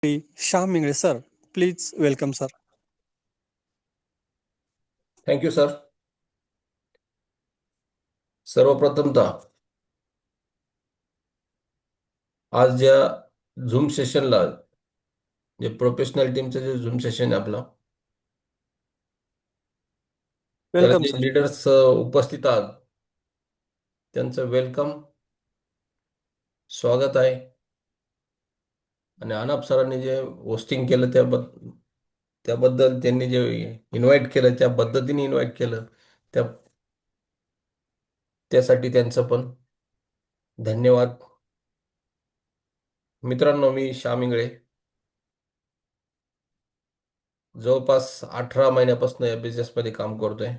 Shyam Mingre, sir. Please welcome, sir. Thank you sir. सर्वप्रथमतः आज ज्या झूम सेशनला जे प्रोफेशनल टीमचं जे झूम सेशन आहे आपलं, त्याला Welcome, जे sir. लीडर्स उपस्थित आहात त्यांचं वेलकम, स्वागत आहे. आणि अनाप सरांनी जे होस्टिंग केलं त्याबद्दल त्यांनी जे इन्व्हाइट केलं त्या पद्धतीने इन्व्हाइट केलं त्या त्यासाठी त्यांचं पण धन्यवाद. मित्रांनो, मी श्याम इंगळे जवळपास 18 महिन्यापासून या बिझनेसमध्ये काम करतोय.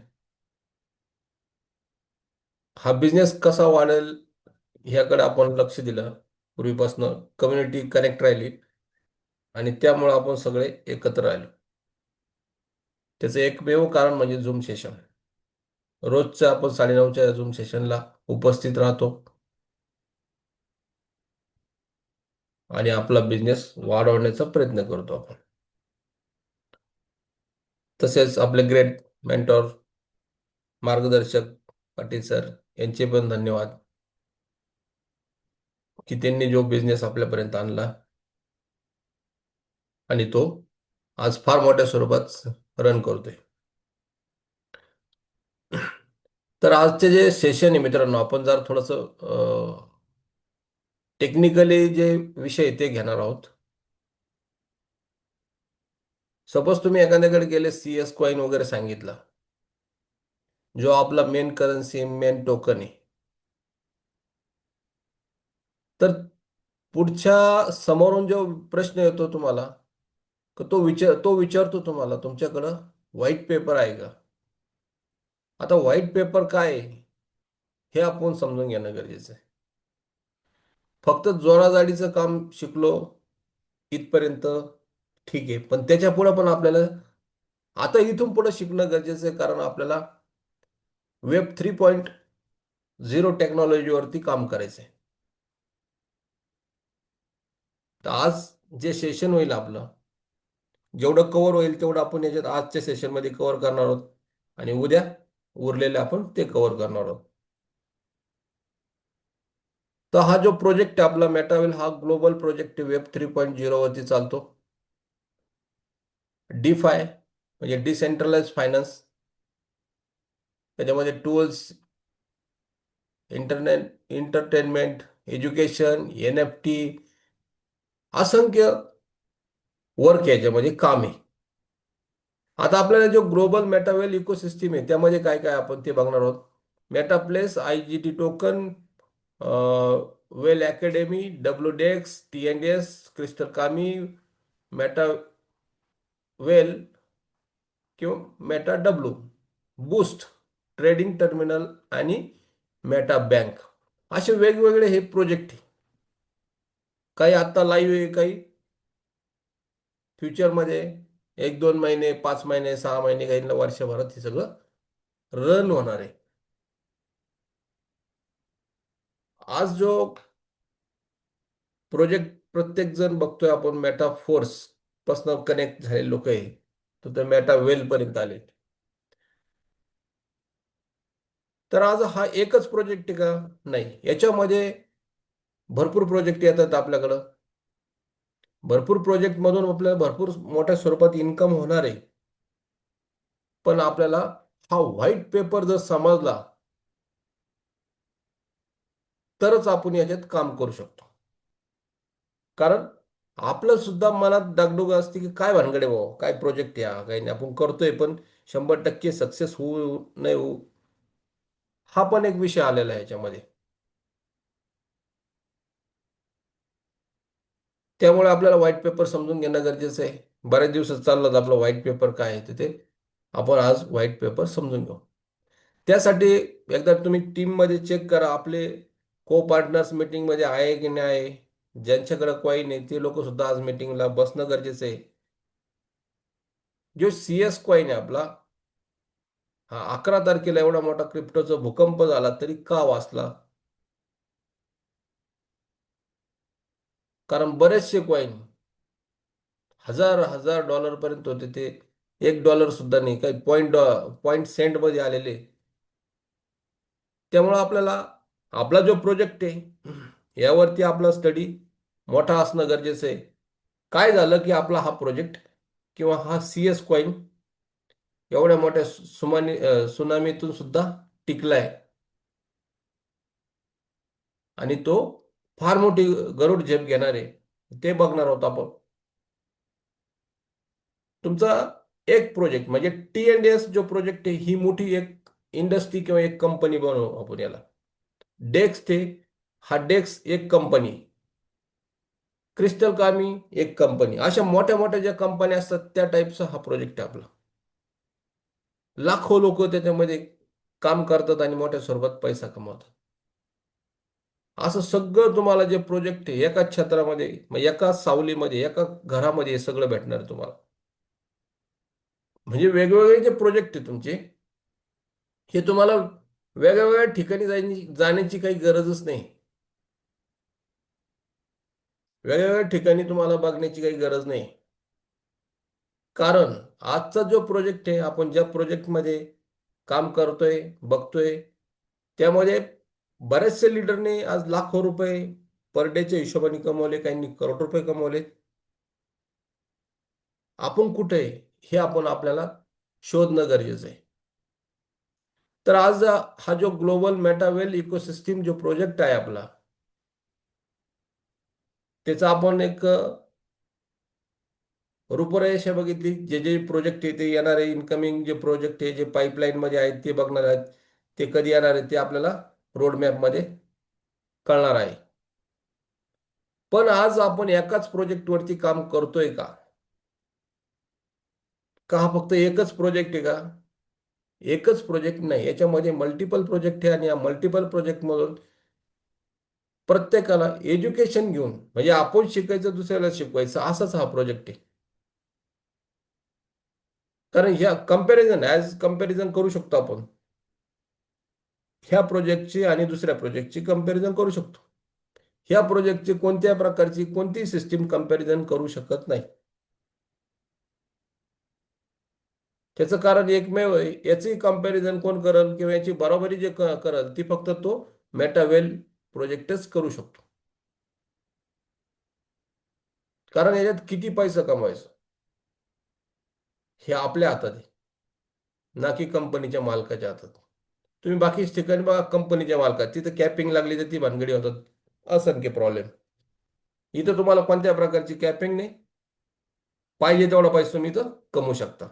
हा बिझनेस कसा वाढेल ह्याकडे आपण लक्ष दिलं. पूर्वीपासून कम्युनिटी कनेक्ट राहिली आणि त्यामुळे आपण सगळे एकत्र राहिलो. त्याचं एकमेव कारण म्हणजे झूम सेशन. रोजच्या आपण 9:30च्या झूम सेशनला उपस्थित राहतो आणि आपला बिझनेस वाढवण्याचा प्रयत्न करतो आपण. तसेच आपले ग्रेट मेंटॉर मार्गदर्शक पाटील सर यांचे पण धन्यवाद की त्यांनी जो बिझनेस आपल्यापर्यंत आणला आणि तो आज फार मोठ्या स्वरूपात रन करतोय. तर आजचे जे सेशन आहे मित्रांनो, आपण जर थोडंसं टेक्निकली जे विषय ते घेणार आहोत. सपोज तुम्ही एखाद्याकडे गेले, CS कॉइन वगैरे सांगितलं, जो आपला मेन करन्सी मेन टोकन आहे, तर पुढच्या समोरून जो प्रश्न येतो तुम्हाला, तो विचारतो तुम्हाला तुमच्याकडं व्हाईट पेपर आहे का. आता व्हाईट पेपर काय आहे हे आपण समजून घेणं गरजेचं आहे. फक्त जोराजाडीचं काम शिकलो इथपर्यंत ठीक आहे, पण त्याच्या पुढे पण आपल्याला आता इथून पुढे शिकणं गरजेचं आहे, कारण आपल्याला Web 3.0 टेक्नॉलॉजीवरती काम करायचं आहे. तर आज जे सेशन होईल आपलं, जेवढं कव्हर होईल तेवढं आपण याच्यात आजच्या सेशनमध्ये कव्हर करणार आहोत आणि उद्या उरलेले आपण ते कव्हर करणार आहोत. तर हा जो प्रोजेक्ट आहे आपला मेटावेल, हा ग्लोबल प्रोजेक्ट Web 3.0 वरती चालतो. DeFi म्हणजे डिसेंट्रलाइज फायनान्स, त्याच्यामध्ये tools, internet, entertainment, education, NFT, असंख्य वर्क याच्यामध्ये काम आहे. आता आपल्याला जो ग्लोबल मेटावेल इकोसिस्टीम आहे त्यामध्ये काय काय आपण ते बघणार आहोत. मेटाप्लेस, IGT टोकन, वेल अकॅडमी, WDEX, TNDS, क्रिस्टल कामी, मेटावेल किंवा Meta W, boost, trading terminal आणि मेटा बँक, असे वेगवेगळे हे प्रोजेक्ट आहे. काही आता लाईव्ह आहे, काही फ्युचरमध्ये 1-2 महिने, 5 महिने, 6 महिने, काही वर्षभरात हे सगळं रन होणार आहे. आज जो प्रोजेक्ट प्रत्येक जण बघतोय आपण, मेटा फोर्स पासून कनेक्ट झालेले लोक आहे, तर ते मेटा वेल पर्यंत आले. तर आज हा एकच प्रोजेक्ट आहे का? नाही, याच्यामध्ये भरपूर प्रोजेक्ट येतात आपल्याकडं. भरपूर प्रोजेक्ट मधून आपल्याला भरपूर मोठ्या स्वरूपात इन्कम होणार आहे. पण आपल्याला हा व्हाईट पेपर जर समजला तरच आपण याच्यात काम करू शकतो. कारण आपलं सुद्धा मनात डागडुग असते की काय भानगडे भाऊ, काय प्रोजेक्ट या काही नाही, आपण करतोय पण 100% सक्सेस होऊ नाही होऊ, हा पण एक विषय आलेला आहे याच्यामध्ये. त्यामुळे आपल्याला व्हाईट पेपर समजून घेणं गरजेचं आहे. बऱ्याच दिवसात चाललं आपलं व्हाईट पेपर काय आहे ते आपण आज व्हाईट पेपर समजून घेऊ. त्यासाठी एकदा तुम्ही टीममध्ये चेक करा, आपले को पार्टनर्स मीटिंगमध्ये आहे की नाही आहे. ज्यांच्याकडे कॉईन आहे ते लोक सुद्धा आज मीटिंगला बसणं गरजेचं आहे. जो CS कॉईन आहे आपला, हा 11 तारखेला एवढा मोठा क्रिप्टोचा भूकंप झाला तरी का वाचला? कारण बरेचसे कॉईन हजार हजार डॉलरपर्यंत होते ते. $1 सुद्धा नाही, काही पॉईंट सेंटमध्ये आलेले. त्यामुळं आपल्याला आपला जो प्रोजेक्ट आहे यावरती आपला स्टडी मोठा असणं गरजेचं आहे. काय झालं की आपला हा प्रोजेक्ट किंवा हा CS कॉईन एवढ्या मोठ्या सुनामीतून सुद्धा टिकलाय आणि तो फार मोठी गरुड झेप घेणार आहे, ते बघणार आहोत आपण. तुमचा एक प्रोजेक्ट म्हणजे T&S जो प्रोजेक्ट आहे ही मोठी एक इंडस्ट्री किंवा एक कंपनी बनवू आपण याला. डेक्स ते हा डेक्स एक कंपनी, क्रिस्टल कामी एक कंपनी, अशा मोठ्या मोठ्या ज्या कंपन्या असतात त्या टाईपचा हा प्रोजेक्ट आहे आपला. लाखो लोक त्याच्यामध्ये काम करतात आणि मोठ्या स्वरूपात पैसा कमवतात. असं सगळं तुम्हाला जे प्रोजेक्ट आहे एका क्षेत्रामध्ये, एका सावलीमध्ये, एका घरामध्ये हे सगळं भेटणार आहे तुम्हाला. म्हणजे वेगवेगळे जे प्रोजेक्ट आहे तुमचे, हे तुम्हाला वेगवेगळ्या ठिकाणी जाण्याची काही गरजच नाही. वेगवेगळ्या ठिकाणी तुम्हाला बघण्याची काही गरज नाही. कारण आजचा जो प्रोजेक्ट आहे, आपण ज्या प्रोजेक्टमध्ये काम करतोय, बघतोय, त्यामध्ये बरेचसे लीडरने आज लाखो रुपये पर डेच्या हिशोबाने कमवले, काहींनी करोड रुपये कमवले. आपण कुठे आहे हे आपण आपल्याला शोधणं गरजेचं आहे. तर आज हा जो ग्लोबल मेटावेल इकोसिस्टीम जो प्रोजेक्ट आहे आपला, त्याचा आपण एक रूपरेषा बघितली. जे जे प्रोजेक्ट आहे ते येणारे, इनकमिंग जे प्रोजेक्ट आहे जे पाईपलाईनमध्ये आहेत ते बघणार आहेत, ते कधी येणार आहे ते आपल्याला रोडमॅपमध्ये कळणार आहे. पण आज आपण एकाच प्रोजेक्टवरती काम करतोय का? हा फक्त एकच प्रोजेक्ट आहे का? एकच प्रोजेक्ट नाही, याच्यामध्ये मल्टिपल प्रोजेक्ट आहे आणि या मल्टिपल प्रोजेक्टमधून प्रत्येकाला एज्युकेशन घेऊन, म्हणजे आपण शिकायचं दुसऱ्याला शिकवायचं, असाच हा प्रोजेक्ट आहे. कारण ह्या कंपॅरिझन करू शकतो आपण. ह्या प्रोजेक्टची आणि दुसऱ्या प्रोजेक्टची कंपॅरिझन करू शकतो. ह्या प्रोजेक्टची कोणत्या प्रकारची कोणती सिस्टीम कंपॅरिझन करू शकत नाही. त्याचं कारण एकमेव आहे, याची कंपॅरिझन कोण करेल किंवा याची बरोबरी जे करेल ती फक्त तो मेटावेल प्रोजेक्टच करू शकतो. कारण याच्यात किती पैसा कमवायचा हे आपल्या हातात आहे, ना की कंपनीच्या मालकाच्या हातात. तुम्ही बाकी ठिकाणी बघा, कंपनीच्या मालकात तिथं कॅपिंग लागली तर ती भानगडी होतात, असंख्य प्रॉब्लेम. इथं तुम्हाला कोणत्या प्रकारची कॅपिंग नाही, पाहिजे तेवढा पैसा तुम्ही इथं कमवू शकता.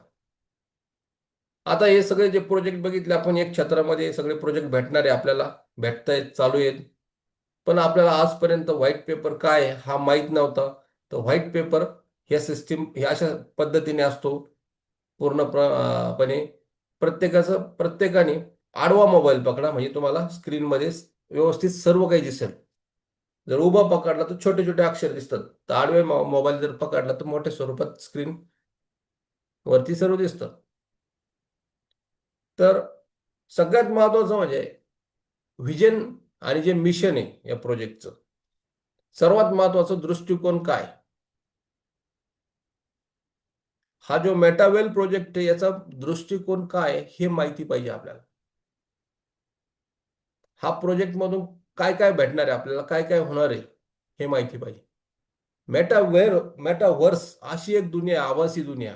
आता हे सगळे जे प्रोजेक्ट बघितले आपण, एक क्षेत्रामध्ये सगळे प्रोजेक्ट भेटणार आहे आपल्याला, भेटतायत, चालू आहेत. पण आपल्याला आजपर्यंत व्हाईट पेपर काय आहे हा माहीत नव्हता. तर व्हाईट पेपर ह्या सिस्टीम ह्या अशा पद्धतीने असतो पूर्णपणे. प्रत्येकाने आडवा मोबाईल पकडा, म्हणजे तुम्हाला स्क्रीनमध्ये व्यवस्थित सर्व काही दिसेल. जर उभा पकडला तर छोटे छोटे अक्षर दिसतात, तर आडवे मोबाईल जर पकडला तर मोठ्या स्वरूपात स्क्रीन वरती सर्व दिसतं. तर सगळ्यात महत्वाचं म्हणजे व्हिजन आणि जे मिशन आहे या प्रोजेक्टचं, सर्वात महत्वाचा दृष्टिकोन काय. हा जो मेटावेल प्रोजेक्ट आहे याचा दृष्टिकोन काय हे माहिती पाहिजे आपल्याला. हा प्रोजेक्ट मधून काय काय भेटणार आहे आपल्याला, काय काय होणार आहे हे माहिती पाहिजे. मेटावर्स अशी एक दुनिया, आभासी दुनिया,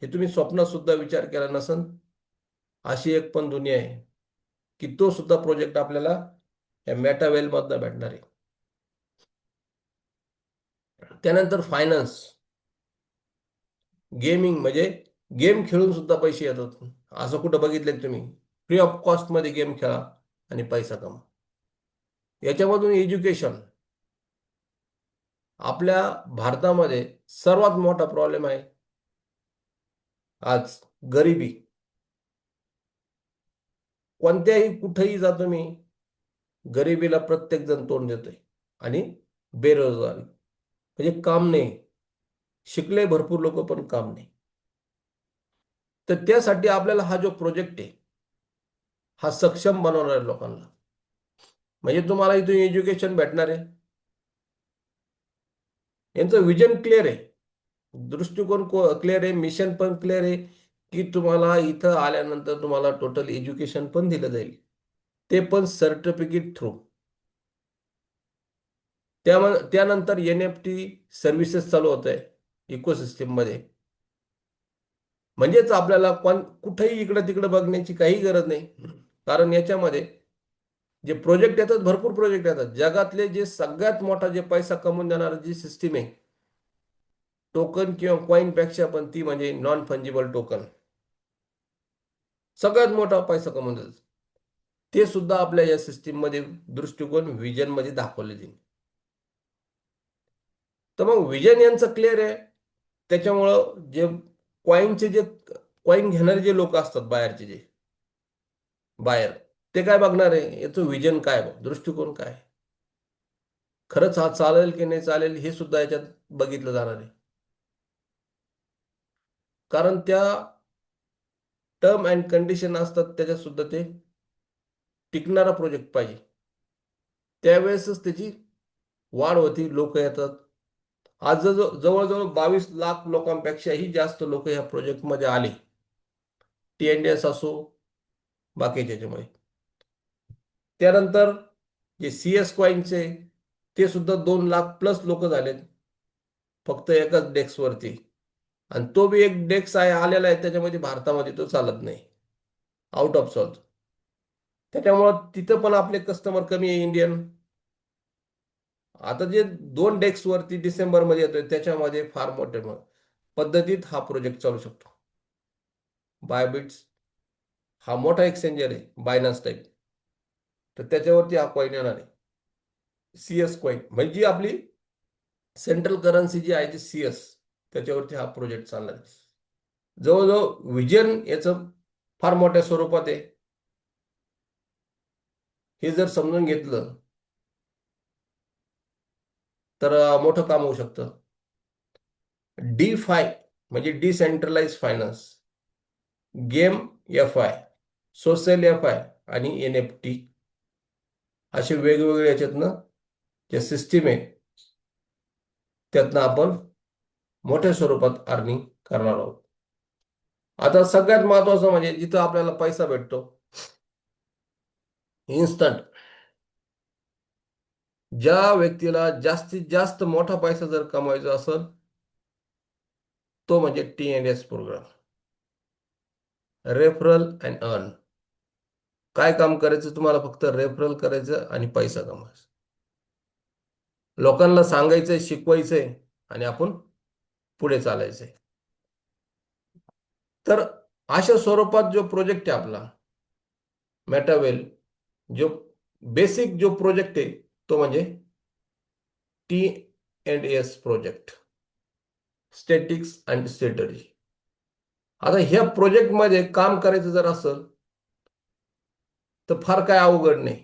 हे तुम्ही स्वप्नात सुद्धा विचार केला नसन, अशी एक पण दुनिया आहे की तो सुद्धा प्रोजेक्ट आपल्याला या मेटावेल मधनं भेटणार आहे. त्यानंतर फायनान्स, गेमिंग, म्हणजे गेम खेळून सुद्धा पैसे येतात. असं कुठं बघितलं तुम्ही? फ्री ऑफ कॉस्ट मध्ये गेम खेळा आणि पैसा कमा. याच्यामधून एज्युकेशन, आपल्या भारतामध्ये सर्वात मोठा प्रॉब्लेम आहे आज गरिबी. कोणत्याही कुठेही जा तुम्ही, गरिबीला प्रत्येक जण तोंड देतोय. आणि बेरोजगारी म्हणजे काम नाही, शिकले भरपूर लोक पण काम नाही. तर त्यासाठी आपल्याला हा जो प्रोजेक्ट आहे हा सक्षम बनवणार आहे लोकांना. म्हणजे तुम्हाला इथून एज्युकेशन भेटणार आहे, यांचं विजन क्लिअर आहे. दृष्टिकोन क्लिअर आहे, मिशन पण क्लिअर आहे, की तुम्हाला इथं आल्यानंतर तुम्हाला टोटल एज्युकेशन पण दिलं जाईल, ते पण सर्टिफिकेट थ्रू. त्यानंतर NFT सर्व्हिसेस चालू होत आहे इकोसिस्टीममध्ये. म्हणजेच आपल्याला कुठेही इकडं तिकडं बघण्याची काही गरज नाही. कारण याच्यामध्ये जे प्रोजेक्ट येतात, भरपूर प्रोजेक्ट येतात. जगातले जे सगळ्यात मोठा जे पैसा कमवून देणारी जी सिस्टीम आहे टोकन किंवा कॉइन पेक्षा, पण ती म्हणजे नॉन फंजिबल टोकन. सगळ्यात मोठा पैसा कमवून देतात. ते सुद्धा आपल्या या सिस्टीम मध्ये दृष्टिकोन विजन मध्ये दाखवले जाईल. तर मग विजन यांचं क्लिअर आहे. त्याच्यामुळं जे जे कॉइन घेणारे जे लोक असतात, बाहेरचे जे बाहेर, ते काय बघणार आहे, याचं विजन काय, दृष्टिकोन काय, खरंच हा चालेल की नाही चालेल, हे सुद्धा याच्यात बघितलं जाणार आहे. कारण त्या टर्म अँड कंडिशन असतात, त्याच्यात सुद्धा ते टिकणारा प्रोजेक्ट पाहिजे. त्यावेळेसच त्याची वाढ होती, लोक येतात. आज जवळजवळ 22 लाख लोकांपेक्षाही जास्त लोक या प्रोजेक्टमध्ये आले. TNDS असो, बाकीच्या याच्यामध्ये. त्यानंतर जे CS कॉइनचे, ते सुद्धा 2 लाख प्लस लोक झालेत फक्त एकाच डेस्कवरती. आणि तो बी एक डेस्क आहे आलेला आहे, त्याच्यामध्ये भारतामध्ये तो चालत नाही, आउट ऑफ सॉल्व. त्याच्यामुळं तिथं पण आपले कस्टमर कमी आहे इंडियन. आता जे 2 डेस्कवरती डिसेंबरमध्ये येतोय, त्याच्यामध्ये फार मोठ्या पद्धतीत हा प्रोजेक्ट चालू शकतो. बायबिट्स हा मोठा एक्सचेंजर आहे, बायनान्स टाईप. तर त्याच्यावरती हा कॉइन येणार आहे, CS कॉइन. म्हणजे आपली सेंट्रल करन्सी जी आहे ती CS, त्याच्यावरती हा प्रोजेक्ट चालणार आहे. जवळजवळ विजन याचं फार मोठ्या स्वरूपात आहे. हे जर समजून घेतलं तर मोठं काम होऊ शकतं. DeFi म्हणजे decentralize finance, game FI, social FI आणि NFT असे वेगवेगळे याच्यातनं जे सिस्टीम आहे, त्यातनं आपण मोठ्या स्वरूपात अर्निंग करणार आहोत. आता सगळ्यात महत्वाचं म्हणजे जिथं आपल्याला पैसा भेटतो इन्स्टंट. ज्या व्यक्तीला जास्तीत जास्त मोठा पैसा जर कमवायचा असेल, तो म्हणजे TNDS program, referral and earn. काय काम करायचं तुम्हाला, फक्त रेफरल करायचं आणि पैसा कमवायचा. लोकांना सांगायचंय, शिकवायचंय आणि आपण पुढे चालायचंय. तर अशा स्वरूपात जो प्रोजेक्ट आहे आपला मेटावेल, जो बेसिक जो प्रोजेक्ट आहे तो म्हणजे TNDS project, statics and strategy. आता ह्या प्रोजेक्टमध्ये काम करायचं जर असेल तर फार काय अवघड नाही.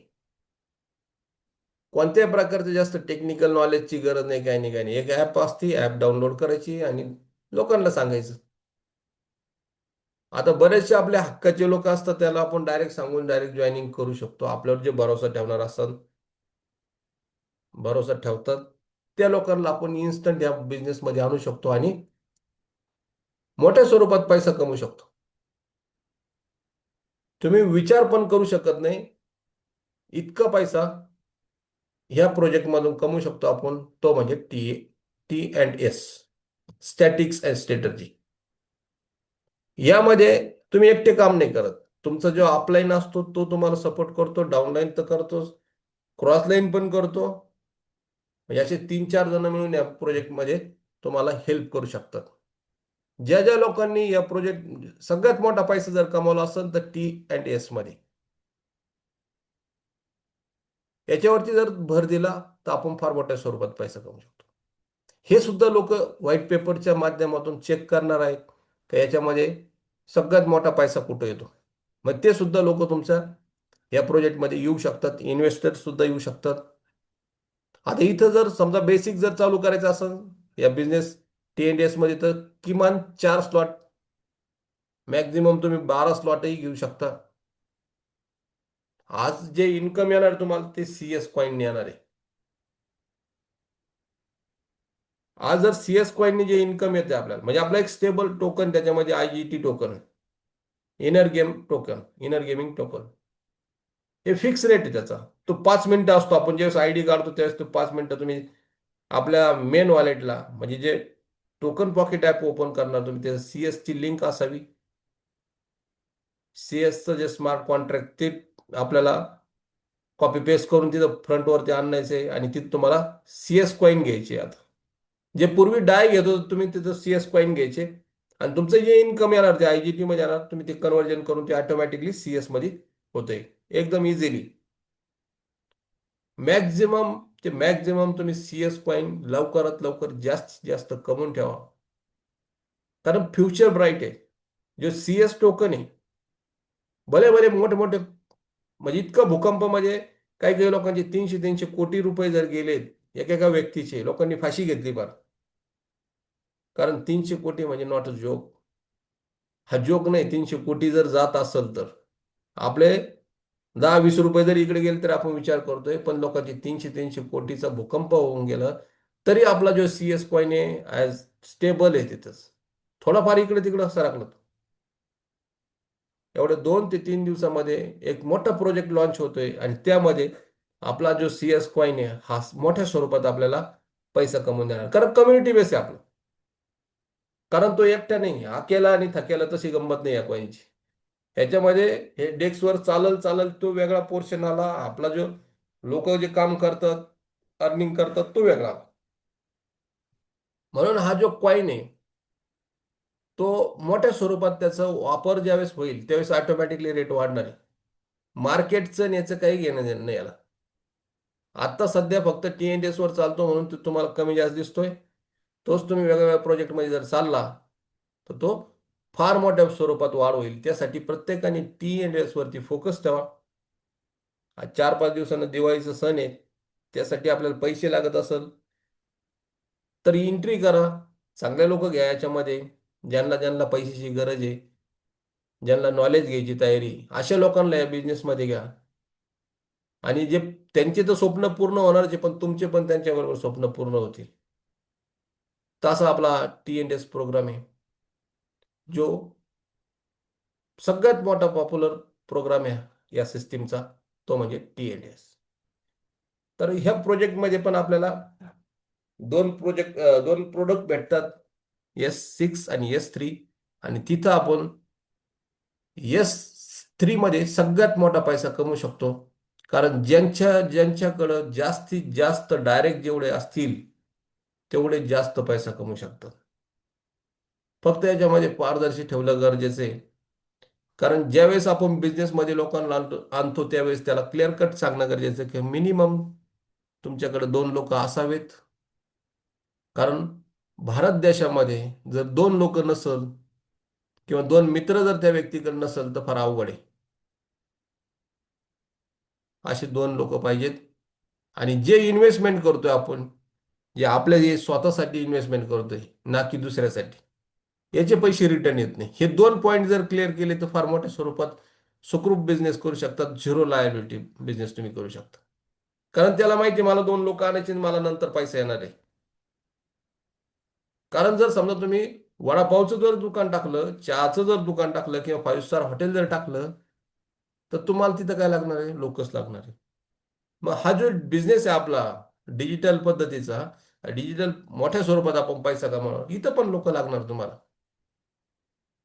कोणत्याही प्रकारचे जास्त टेक्निकल नॉलेजची गरज नाही, काही नाही, काही नाही. एक ॲप असते, ॲप डाउनलोड करायची आणि लोकांना सांगायचं. आता बरेचसे आपल्या हक्काचे लोक असतात, त्याला आपण डायरेक्ट सांगून डायरेक्ट जॉईनिंग करू शकतो. आपल्यावर जे भरोसा ठेवणार असतात, भरोसा ठेवतात, त्या लोकांना आपण इन्स्टंट या बिझनेसमध्ये आणू शकतो आणि मोठ्या स्वरूपात पैसा कमवू शकतो. तुम्ही विचार पण करू शकत नाही इतका पैसा ह्या प्रोजेक्टमधून कमवू शकतो आपण. तो म्हणजे TNDS, स्टॅटिक्स अँड स्ट्रॅटेजी. यामध्ये तुम्ही एकटे काम नाही करत. तुमचा जो अपलाईन असतो तो तुम्हाला सपोर्ट करतो, डाऊनलाईन तर करतोच, क्रॉस लाईन पण करतो. म्हणजे असे 3-4 जण मिळून या प्रोजेक्टमध्ये तुम्हाला हेल्प करू शकतात. ज्या ज्या लोकांनी या प्रोजेक्ट सगळ्यात मोठा पैसा जर कमवला असेल तर TNDS मध्ये, याच्यावरती जर भर दिला तर आपण फार मोठ्या स्वरूपात पैसा कमवू शकतो. हे सुद्धा लोक व्हाईट पेपरच्या माध्यमातून चेक करणार आहेत का याच्यामध्ये सगळ्यात मोठा पैसा कुठं येतो. मग ते सुद्धा लोक तुमच्या या प्रोजेक्टमध्ये येऊ शकतात, इन्व्हेस्टर सुद्धा येऊ शकतात. आता इथं जर समजा बेसिक जर चालू करायचं असेल या बिझनेस TNDS मध्ये, तर किमान 4 स्लॉट, मॅक्झिमम तुम्ही 12 स्लॉटही घेऊ शकता. आज जे इन्कम येणार तुम्हाला ते CS कॉइन येणार आहे. आज जर CS कॉईनने जे इन्कम येते आपल्याला, म्हणजे आपला एक स्टेबल टोकन त्याच्यामध्ये IGT token, inner gaming token, हे फिक्स रेट आहे त्याचा. तो 5 मिनिटं असतो. आपण ज्यावेळेस ID काढतो त्यावेळेस तो 5 मिनिटं तुम्ही आपल्या मेन वॉलेटला, म्हणजे जे टोकन पॉकेट ॲप ओपन करणार तुम्ही, त्याचं CS ची लिंक असावी. CSचं जे स्मार्ट कॉन्ट्रॅक्ट ते आपल्याला कॉपी पेस्ट करून तिथं फ्रंटवरती आणायचं आहे आणि तिथं तुम्हाला CS कॉईन घ्यायचे. आता जे पूर्वी डाय घेत होते तुम्ही, तिथं CS कॉईन घ्यायचे आणि तुमचं जे इन्कम येणार ते IGT मध्ये येणार, तुम्ही ते कन्व्हर्जन करून ते ऑटोमॅटिकली CS मध्ये होतंय एकदम इझिली. मॅक्झिमम तुम्ही CS कॉईन लवकरात लवकर जास्तीत जास्त कमवून ठेवा, कारण फ्युचर ब्राईट आहे. जो CS टोकन आहे, भले भले मोठे मोठे, म्हणजे इतकं भूकंप, म्हणजे काही काही लोकांचे 300 कोटी रुपये जर गेलेत एकेका व्यक्तीचे, लोकांनी फाशी घेतली फार. कारण 300 कोटी म्हणजे नॉट अ जोक. हा जोक नाही. 300 कोटी जर जात असेल तर आपले 10-20 रुपये जरी इकडे गेले तर आपण विचार करतोय, पण लोकांचे 300 कोटीचा भूकंप होऊन गेला तरी आपला जो CS कॉईन आहे ॲज स्टेबल आहे तिथंच. थोडाफार इकडे तिकडं सरकलं. एवढ्या 2 ते 3 दिवसामध्ये एक मोठा प्रोजेक्ट लॉन्च होतोय आणि त्यामध्ये आपला जो CS कॉईन आहे हा मोठ्या स्वरूपात आपल्याला पैसा कमवून देणार, कारण कम्युनिटी बेस आहे आपला. कारण तो एकटा नाही, अकेला आणि थकेला तशी गंमत नाही या कॉईनची. ह्याच्यामध्ये हे डेस्कवर चालल तो वेगळा पोर्शन आला, आपला जो लोक जे काम करतात, अर्निंग करतात, तो वेगळा आला. म्हणून हा जो कॉईन आहे तो मोठ्या स्वरूपात त्याचा वापर ज्यावेळेस होईल त्यावेळेस ऑटोमॅटिकली रेट वाढणार आहे. मार्केटचं आणि याचं काही घेणं देणं नाही याला. आता सध्या फक्त TNDS वर चालतो म्हणून तो तुम्हाला कमी जास्त दिसतोय. तोच तुम्ही वेगवेगळ्या प्रोजेक्टमध्ये जर चालला तर तो फार मोठ्या स्वरूपात वाढ होईल. त्यासाठी प्रत्येकाने TNDS वरती फोकस ठेवा. आज 4-5 दिवसांना दिवाळीचा सण आहे, त्यासाठी आपल्याला पैसे लागत असेल तर एंट्री करा. चांगले लोक घ्या याच्यामध्ये, ज्यांना ज्यांना पैशाची गरज आहे, ज्यांना नॉलेज घ्यायची तयारी, अशा लोकांना या बिझनेसमध्ये घ्या. आणि जे त्यांचे तर स्वप्न पूर्ण होणारच, पण तुमचे पण त्यांच्याबरोबर स्वप्न पूर्ण होतील. तसा आपला TNDS प्रोग्राम आहे, जो सगळ्यात मोठा पॉप्युलर प्रोग्राम आहे या सिस्टीमचा, तो म्हणजे TNDS. तर ह्या प्रोजेक्टमध्ये पण आपल्याला दोन प्रोडक्ट भेटतात, S6 आणि S3. आणि तिथं आपण S3 मध्ये सगळ्यात मोठा पैसा कमवू शकतो, कारण ज्यांच्याकडं जास्तीत जास्त डायरेक्ट जेवढे असतील तेवढे जास्त पैसा कमवू शकतात. फक्त याच्यामध्ये पारदर्शी ठेवलं गरजेचं आहे. कारण ज्यावेळेस आपण बिझनेसमध्ये लोकांना आणतो त्यावेळेस त्याला क्लिअर कट सांगणं गरजेचं आहे की मिनिमम तुमच्याकडे 2 लोक असावेत. कारण भारत देशामध्ये जर 2 लोक नसल किंवा 2 मित्र जर त्या व्यक्तीकडे नसल तर फार अवघड आहे. असे 2 लोक पाहिजेत. आणि जे इन्व्हेस्टमेंट करतोय आपण, जे आपल्या जे स्वतःसाठी इन्व्हेस्टमेंट करतोय ना की दुसऱ्यासाठी, याचे पैसे रिटर्न येत नाही. हे 2 पॉईंट जर क्लिअर केले तर फार मोठ्या स्वरूपात सुखरूप बिझनेस करू शकतात. झिरो लायबिलिटी बिझनेस तुम्ही करू शकता. कारण त्याला माहिती आहे मला 2 लोक आणायचे आणि मला नंतर पैसा येणार आहे. कारण जर समजा तुम्ही वडापावचं जर दुकान टाकलं, चहाचं जर दुकान टाकलं किंवा 5 स्टार हॉटेल जर टाकलं तर तुम्हाला तिथं काय लागणार आहे? लोकच लागणार आहे. मग हा जो बिझनेस आहे आपला डिजिटल पद्धतीचा, डिजिटल मोठ्या स्वरूपात आपण पैसा कमावणार, इथं पण लोक लागणार तुम्हाला.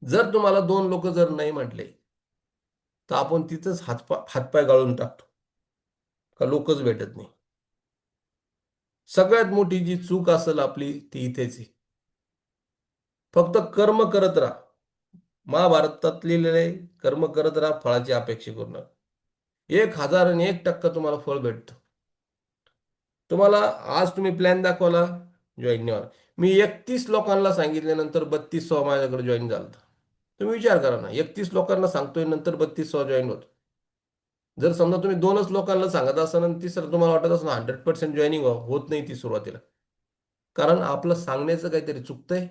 जर तुम्हाला 2 लोक जर नाही म्हटले तर आपण तिथंच हातपाय गाळून टाकतो, का लोकच भेटत नाही. सगळ्यात मोठी जी चूक असेल आपली ती इथेच आहे. फक्त कर्म करत राहा. महाभारतात लिहिलेलं आहे, कर्म करत राहा, फळाची अपेक्षा करू नका. 1001% तुम्हाला फळ भेटतं. तुम्हाला आज तुम्ही प्लॅन दाखवला, जॉईन नाही होणार. मी 31 लोकांना सांगितल्यानंतर 32वा माझ्याकडे जॉईन झालं. तुम्ही विचार करा ना, 31 लोकांना सांगतोय नंतर 32वा जॉईन होतो. जर समजा तुम्ही 2च लोकांना सांगत असाल आणि तिसरं तुम्हाला वाटत असेल 100% जॉईनिंग होत नाही ती सुरुवातीला, कारण आपलं सांगण्याचं काहीतरी चुकतंय.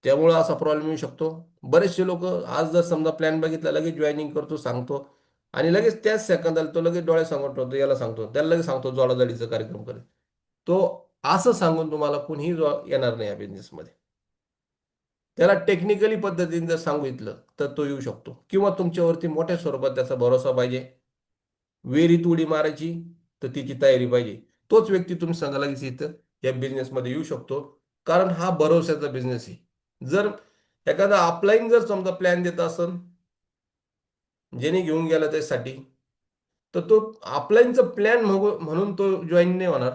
त्यामुळं असा प्रॉब्लेम येऊ शकतो. बरेचसे लोक आज जर समजा प्लॅन बघितला लगेच जॉईनिंग करतो, सांगतो आणि लगेच त्याच सेकंदाला तो लगेच डोळ्यासमोर ठेवतो, याला सांगतो, त्याला लगेच सांगतो जोडाजोडीचा कार्यक्रम करेल. तो असं सांगून तुम्हाला कुणीही येणार नाही या बिझनेसमध्ये. त्याला टेक्निकली पद्धतीने जर सांगितलं तर तो येऊ शकतो, किंवा तुमच्यावरती मोठ्या स्वरूपात त्याचा भरोसा पाहिजे, विहिरीत उडी मारायची तर तिची तयारी पाहिजे, तोच व्यक्ती तुम्ही सांगायला की इथं या बिझनेसमध्ये येऊ शकतो. कारण हा भरोशाचा बिझनेस आहे. जर एखादा ऑफलाईन जर समजा प्लॅन देत असेल, ज्याने घेऊन गेला त्यासाठी, तर तो ऑफलाईनचा प्लॅन म्हणून तो जॉईन नाही होणार.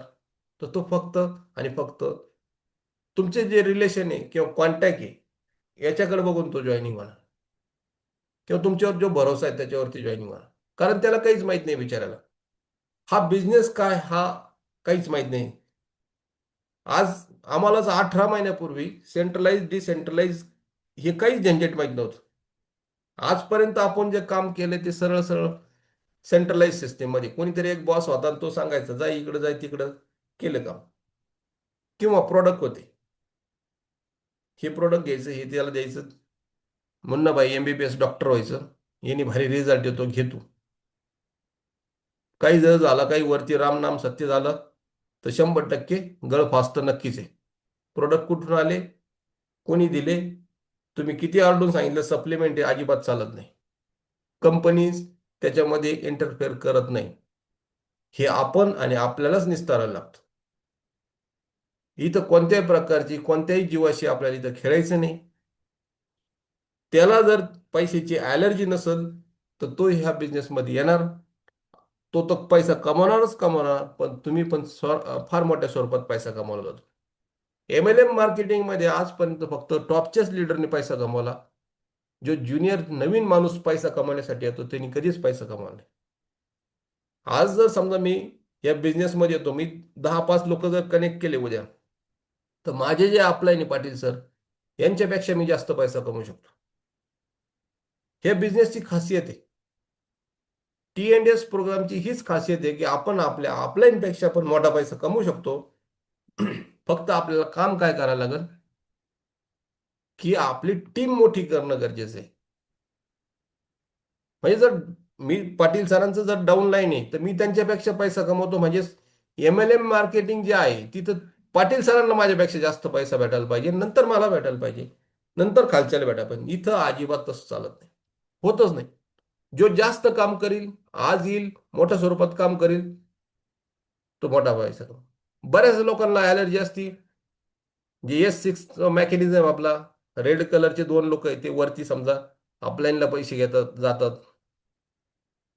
तर तो फक्त आणि फक्त तुमचे जे रिलेशन आहे किंवा कॉन्टॅक्ट आहे याच्याकडे बघून तो जॉईनिंग होणार, किंवा तुमच्यावर जो भरोसा आहे त्याच्यावरती जॉईनिंग होणार. कारण त्याला काहीच माहित नाही बिचारायला, हा बिझनेस काय हा काहीच माहित नाही. आज आम्हालाच 18 महिन्यापूर्वी सेंट्रलाइज डिसेंट्रलाइज हे काहीच झंझट माहित नव्हतं. आजपर्यंत आपण जे काम केले ते सरळ सरळ सेंट्रलाइज सिस्टीममध्ये कोणीतरी एक बॉस होता आणि तो सांगायचा जा इकडे जाय तिकडं, केलं काम. किंवा प्रोडक्ट होते, हे प्रोडक्ट घ्यायचं, हे त्याला द्यायचं, मुन्ना भाई MBBS डॉक्टर व्हायचं, यांनी भारी रिझल्ट येतो, घे तू. काही जर झाला, काही वरती राम नाम सत्य झालं, तर 100% गळ फास्ट नक्कीच आहे. प्रोडक्ट कुठून आले, कोणी दिले, तुम्ही किती आरडून सांगितलं सप्लिमेंट आहे, अजिबात चालत नाही. कंपनीज त्याच्यामध्ये इंटरफेअर करत नाही. हे आपण आणि आपल्यालाच निस्तारायला लागतं. इथं कोणत्याही प्रकारची कोणत्याही जीवाशी आपल्याला इथं खेळायचं नाही. त्याला जर पैशाची ॲलर्जी नसेल तर तो ह्या बिझनेसमध्ये येणार. तो तर पैसा कमवणारच कमवणार, पण तुम्ही पण फार मोठ्या स्वरूपात पैसा कमवला जातो. MLM मार्केटिंगमध्ये आजपर्यंत फक्त टॉपच्याच लीडरने पैसा कमवला. जो ज्युनियर नवीन माणूस पैसा कमवण्यासाठी येतो त्यांनी कधीच पैसा कमवला नाही. आज जर समजा मी या बिझनेसमध्ये येतो, मी 10-5 लोक जर कनेक्ट केले उद्या, तर माझे जे अपलाईन आहे पाटील सर, यांच्यापेक्षा मी जास्त पैसा कमवू शकतो. ह्या बिझनेसची खासियत आहे. T&S प्रोग्रामची हीच खासियत आहे की आपण आपल्या अपलाईनपेक्षा पण मोठा पैसा कमवू शकतो. फक्त आपल्याला काम काय करायला लागेल की आपली टीम मोठी करणं गरजेचं आहे. म्हणजे जर मी पाटील सरांचं जर डाऊन लाईन आहे तर मी त्यांच्यापेक्षा पैसा कमवतो, म्हणजे MLM मार्केटिंग जे आहे तिथं पाटील सरांना माझ्यापेक्षा जास्त पैसा भेटायला पाहिजे, नंतर मला भेटायला पाहिजे, नंतर खालच्याला भेटायला पाहिजे. इथं अजिबात तसं चालत नाही, होतच नाही. जो जास्त काम करील, आज येईल, मोठ्या स्वरूपात काम करील, तो मोठा पैसा कमवेल. बऱ्याच लोकांना ॲलर्जी असती. जे S6 मेकॅनिझम आपला, रेड कलरचे 2 लोक आहेत ते वरती समजा अपलाईनला पैसे घेतात जातात.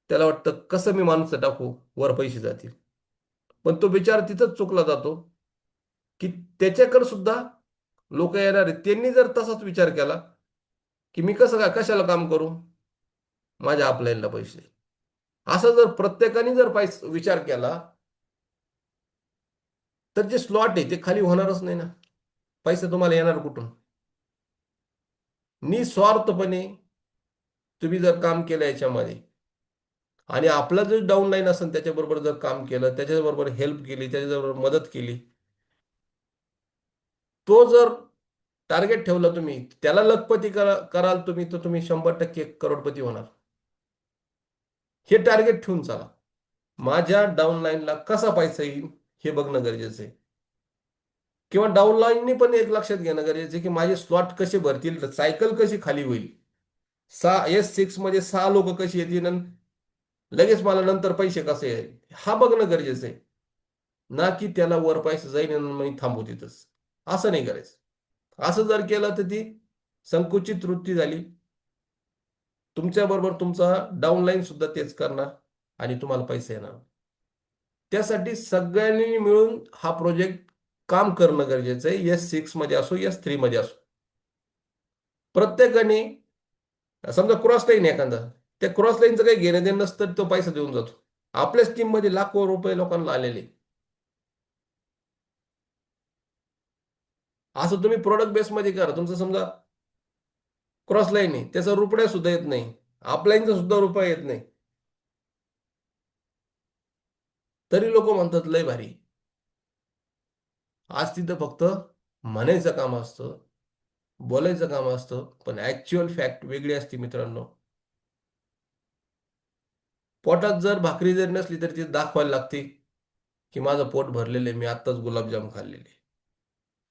त्याला वाटतं कसं मी माणसं टाकू वर पैसे जातील. पण तो विचार तिथंच चुकला जातो की त्याच्याकडे सुद्धा लोक येणार आहेत. त्यांनी जर तसाच विचार केला की मी कसं काय कशाला काम करू, माझ्या अपलाईनला पैसे, असं जर प्रत्येकाने जर विचार केला तर जे स्लॉट आहे ते खाली होणारच नाही ना. पैसे तुम्हाला येणार कुठून? निस्वार्थपणे तुम्ही जर काम केलं याच्यामध्ये आणि आपला जो डाऊन लाईन असेल त्याच्याबरोबर जर काम केलं, त्याच्याबरोबर हेल्प केली, त्याच्याबरोबर मदत केली, तो जर टार्गेट ठेवला तुम्ही, त्याला लखपती कराल तुम्ही, तर तुम्ही 100% करोडपती होणार. हे टार्गेट ठेवून चाला. माझ्या डाऊन लाईनला कसा पैसा येईल हे बघणं गरजेचं आहे. किंवा डाऊन लाईनने पण एक लक्षात घेणं गरजेचं आहे की माझे स्लॉट कसे भरतील, सायकल कशी खाली होईल, S6 मध्ये 6 लोक कशी येतील आणि लगेच मला नंतर पैसे कसे येईल, हा बघणं गरजेचं आहे. ना की त्याला वर पैसे जाईल आणि मी थांबू तिथंच. असं नाही करायचं. असं जर केलं तर ती संकुचित वृत्ती झाली. तुमच्याबरोबर तुमचा डाऊनलाईन सुद्धा तेच करणार आणि तुम्हाला पैसे येणार. त्यासाठी सगळ्यांनी मिळून हा प्रोजेक्ट काम करणं गरजेचं आहे. S6 मध्ये असो, S3 मध्ये असो. प्रत्येकाने समजा क्रॉस लाईन एखादा, त्या क्रॉस लाईनचं काही घेणं देणं नसतं, तो पैसा देऊन जातो. आपल्याच टीममध्ये लाखो रुपये लोकांना आलेले. असं तुम्ही प्रोडक्ट बेसमध्ये करा. तुमचं समजा क्रॉस लाईन आहे, त्याचा रुपया सुद्धा येत नाही, अपलाईनचा सुद्धा रुपया येत नाही, तरी लोक म्हणतात लय भारी. आज तिथं फक्त म्हणायचं काम असतं, बोलायचं काम असतं, पण ॲक्च्युअल फॅक्ट वेगळी असते मित्रांनो. पोटात जर भाकरी जरी नसली तरी ती दाखवायला लागते की माझं पोट भरलेलं आहे, मी आत्ताच गुलाबजाम खाल्लेले.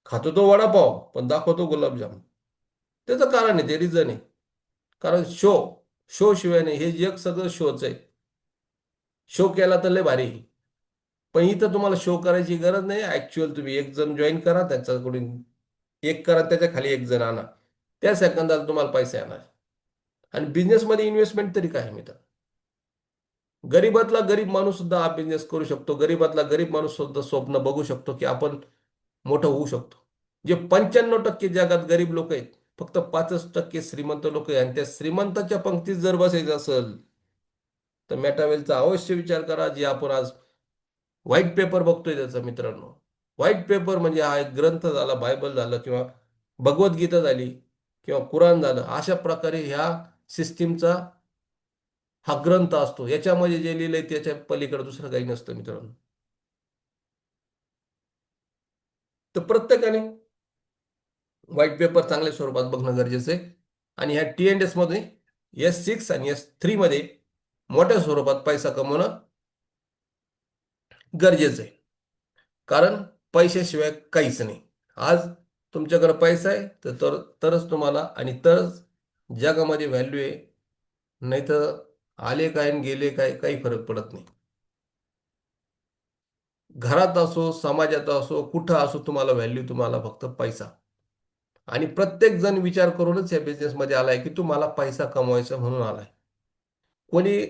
खातो तो वडापाव पण दाखवतो गुलाबजाम. त्याचं कारण आहे, ते रिझन आहे. कारण शो शिवाय नाही, हे जग सगळं शोच आहे. शो केला तर लय भारी. पण इथं तुम्हाला शो करायची गरज नाही. ऍक्च्युअल तुम्ही एक जण जॉईन करा, त्याच्याकडून एक करा, त्याच्या खाली एक जण आणा, त्या सेकंदाला तुम्हाला पैसे येणार. आणि बिझनेसमध्ये इन्व्हेस्टमेंट तरी काय मित्र? गरीबातला गरीब माणूस सुद्धा हा बिझनेस करू शकतो. गरीबातला गरीब माणूस सुद्धा स्वप्न बघू शकतो की आपण मोठं होऊ शकतो. जे 95% जगात गरीब लोक आहेत, फक्त 5% श्रीमंत लोक आहेत. आणि त्या श्रीमंताच्या पंक्तीत जर बसायचं असेल तर मेटावेलचा अवश्य विचार करा, जे आपण आज व्हाईट पेपर बघतोय त्याचा मित्रांनो. व्हाईट पेपर म्हणजे हा एक ग्रंथ झाला, बायबल झालं किंवा भगवद्गीता झाली किंवा कुराण झालं. अशा प्रकारे ह्या सिस्टीमचा हा ग्रंथ असतो. याच्यामध्ये जे लिहिलंय त्याच्या पलीकडे दुसरं काही नसतं मित्रांनो. तर प्रत्येकाने व्हाईट पेपर चांगल्या स्वरूपात बघणं गरजेचं आहे. आणि ह्या T&S मध्ये S6 आणि S3 मध्ये मोठ्या स्वरूपात पैसा कमवणं गरजेचं आहे. कारण पैशाशिवाय काहीच नाही. आज तुमच्याकडे पैसा आहे तरच तुम्हाला आणि तरच जगामध्ये व्हॅल्यू आहे. नाही तर आले काय आणि गेले काय काही फरक पडत नाही. घरात असो, समाजात असो, कुठं असो, तुम्हाला व्हॅल्यू तुम्हाला फक्त पैसा. आणि प्रत्येक जण विचार करूनच या बिझनेसमध्ये आलाय की तुम्हाला पैसा कमवायचा म्हणून आलाय. कोणी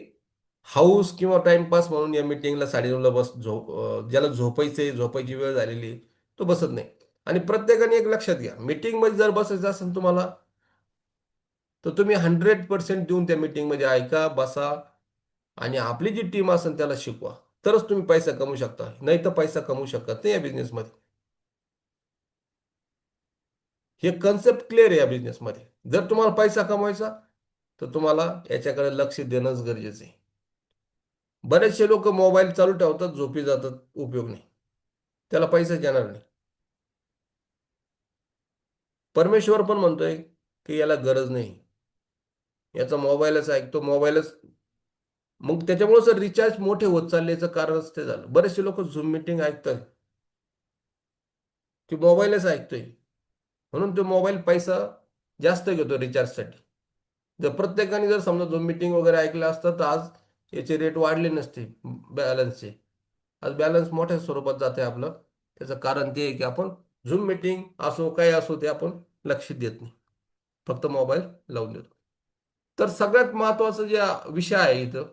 हाऊस किंवा टाइमपास म्हणून या मीटिंगला 9:30ला ज्याला झोपायची वेळ झालेली आहे, तो बसत नाही. आणि प्रत्येकाने एक लक्षात घ्या, मीटिंगमध्ये जर बसायचं असेल तुम्हाला, तर तुम्ही 100% देऊन त्या मीटिंगमध्ये ऐका, बसा आणि आपली जी टीम असेल त्याला शिकवा. तरच तुम्ही पैसा कमवू शकता. नाही तर पैसा कमवू शकत नाही या बिझनेसमध्ये. हे कन्सेप्ट क्लिअर आहे या बिझनेसमध्ये. जर तुम्हाला पैसा कमवायचा तर तुम्हाला याच्याकडे लक्ष देणंच गरजेचं आहे. बरेचसे लोक मोबाईल चालू ठेवतात, झोपी जातात, उपयोग नाही. त्याला पैसा येणार नाही. परमेश्वर पण म्हणतोय की याला गरज नाही. याचा मोबाईलच ऐकतो, मोबाईलच. मग त्याच्यामुळे सर रिचार्ज मोठे होत चालल्याचं कारणच ते झालं. बरेचसे लोक झूम मीटिंग ऐकतात की मोबाईलच ऐकतोय, म्हणून तो मोबाईल पैसा जास्त घेतो रिचार्जसाठी. जर प्रत्येकाने जर समजा झूम मीटिंग वगैरे ऐकलं असतं तर आज याचे रेट वाढले नसते बॅलन्सचे. आज बॅलन्स मोठ्या स्वरूपात जाते आपलं. त्याचं कारण ते आहे की आपण झूम मीटिंग असो काही असो ते आपण लक्ष देत नाही, फक्त मोबाईल लावून देतो. तर सगळ्यात महत्त्वाचा जे विषय आहे इथं,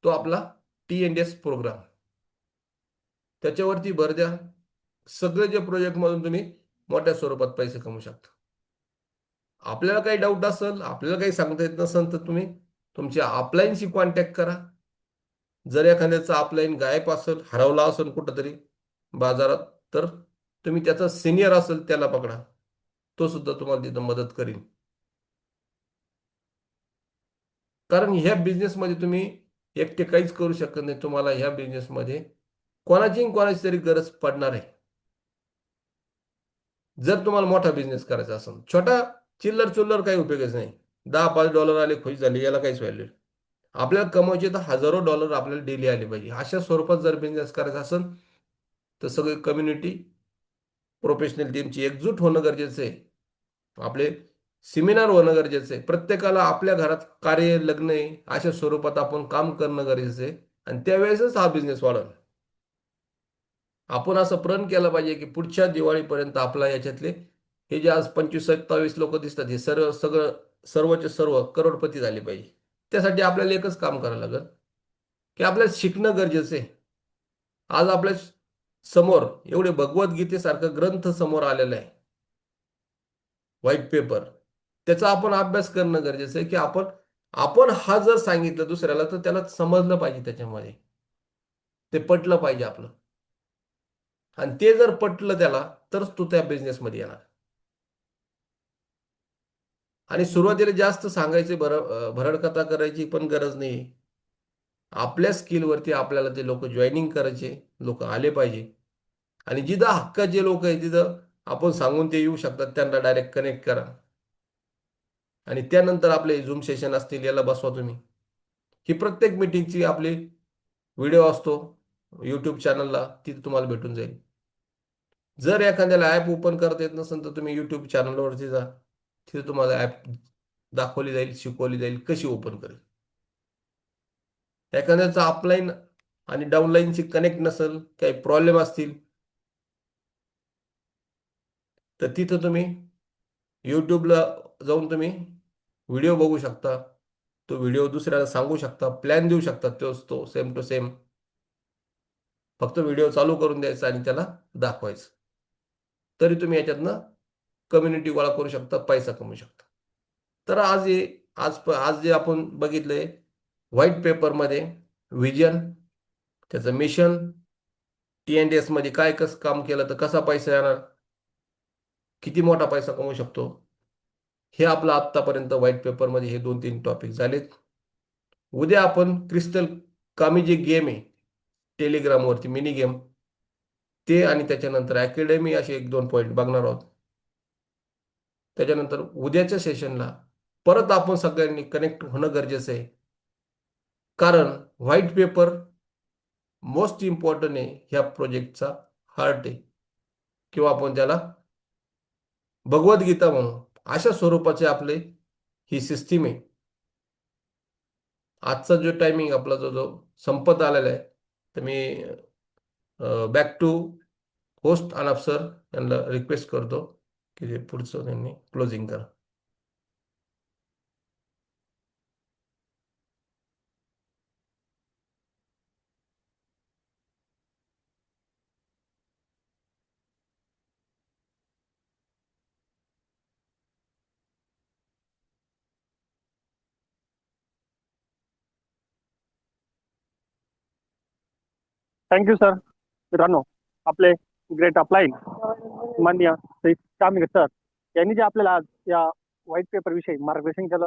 तो आपला T&S प्रोग्राम. त्याच्यावरती भर द्या. सगळे जे प्रोजेक्टमधून तुम्ही मोठ्या स्वरूपात पैसे कमवू शकता. आपल्याला काही डाऊट असेल, आपल्याला काही सांगता येत नसेल, तर तुम्ही तुमच्या अपलाईनशी कॉन्टॅक्ट करा. जर एखाद्याचा अपलाईन गायब असेल, हरवला असेल कुठंतरी बाजारात, तर तुम्ही त्याचा सिनियर असेल त्याला पकडा. तो सुद्धा तुम्हाला तिथं मदत करीन. कारण ह्या बिझनेसमध्ये तुम्ही एकटे काहीच करू शकत नाही. तुम्हाला ह्या बिझनेसमध्ये कोणाची तरी गरज पडणार आहे. जर तुम्हाला मोठा बिझनेस करायचा असेल, छोटा चिल्लर चुल्लर काही उपयोगच नाही. $10-5 आले खुश झाले, याला काहीच व्हॅल्यू नाही. आपल्याला कमवायचे तर हजारो डॉलर आपल्याला डेली आले पाहिजे. अशा स्वरूपात जर बिझनेस करायचा असेल तर सगळी कम्युनिटी, प्रोफेशनल टीमची एकजूट होणं गरजेचं आहे. आपले सेमिनार होणं गरजेचं आहे. प्रत्येकाला आपल्या घरात कार्य, लग्न आहे अशा स्वरूपात आपण काम करणं गरजेचं आहे. आणि त्यावेळेसच हा बिझनेस वाढेल. आपण असं प्रण केलं पाहिजे की पुढच्या दिवाळीपर्यंत आपला याच्यातले हे जे आज 25-27 लोक दिसतात, हे सर्वचे सर्व करोडपती झाले पाहिजे. त्यासाठी आपल्याला एकच काम करावं लागेल की आपल्याला शिकणं गरजेचं आहे. आज आपल्या समोर एवढे भगवद्गीतेसारखं ग्रंथ समोर आलेला आहे, व्हाईट पेपर. त्याचा आपण अभ्यास करणं गरजेचं आहे की आपण आपण हा जर सांगितलं दुसऱ्याला तर त्याला समजलं पाहिजे, त्याच्यामध्ये ते पटलं पाहिजे आपलं. आणि ते जर पटलं त्याला तरच तो त्या बिझनेसमध्ये येणार. आणि सुरुवातीला जास्त सांगायचे भरडकथा करायची पण गरज नाही. आपल्या स्किलवरती आपल्याला ते लोक जॉईनिंग करायचे, लोक आले पाहिजे. आणि जिथं हक्काचे लोक आहेत तिथं आपण सांगून ते येऊ शकतात, त्यांना डायरेक्ट कनेक्ट करा. आणि त्यानंतर आपले झूम सेशन असतील, याला बसवा तुम्ही. ही प्रत्येक मीटिंगची आपली व्हिडिओ असतो, यूट्यूब चॅनलला, तिथे तुम्हाला भेटून जाईल. जर एखाद्याला ॲप ओपन करता येत नसेल तर तुम्ही यूट्यूब चॅनलवरती जा, तिथे तुम्हाला ॲप दाखवली जाईल, शिकवली जाईल कशी ओपन करेल. एखाद्याचं अपलाईन आणि डाऊनलाईनची कनेक्ट नसेल, काही प्रॉब्लेम असतील, तर तिथं तुम्ही यूट्यूबला जाऊन तुम्ही व्हिडिओ बघू शकता. तो व्हिडिओ दुसऱ्याला सांगू शकता, प्लॅन देऊ शकता, तोच तो सेम टू सेम. फक्त व्हिडिओ चालू करून द्यायचा आणि त्याला दाखवायचं. तरी तुम्ही याच्यातनं कम्युनिटी गोळा करू शकता, पैसा कमवू शकता. तर आज जे आपण बघितलंय व्हाईट पेपरमध्ये व्हिजन, त्याचं मिशन, T&S मध्ये काय कसं काम केलं तर कसा पैसा येणार, किती मोठा पैसा कमवू शकतो, हे आपलं आत्तापर्यंत व्हाईट पेपरमध्ये हे 2-3 टॉपिक झालेत. उद्या आपण क्रिस्टल कामी जे गेम आहे टेलिग्रामवरती मिनी गेम, ते आणि त्याच्यानंतर अकॅडमी असे 1-2 पॉईंट बघणार आहोत. त्याच्यानंतर उद्याच्या सेशनला परत आपण सगळ्यांनी कनेक्ट होणं गरजेचं आहे. कारण व्हाईट पेपर मोस्ट इम्पॉर्टंट आहे ह्या प्रोजेक्टचा हार्ट आहे, किंवा आपण त्याला भगवद्गीता म्हणू. अशा स्वरूपाचे आपले ही सिस्टीम आहे. आजचा जो टायमिंग आपला जो जो संपत आलेला आहे, तर मी बॅक टू होस्ट अनाफ सर यांना रिक्वेस्ट करतो की ते पुढचं त्यांनी क्लोजिंग करा. Thank you sir. मित्रांनो, आपले ग्रेट अपलाईन माननीय श्री श्याम सर यांनी जे आपल्याला आज या व्हाईट पेपर विषयी मार्गदर्शन केलं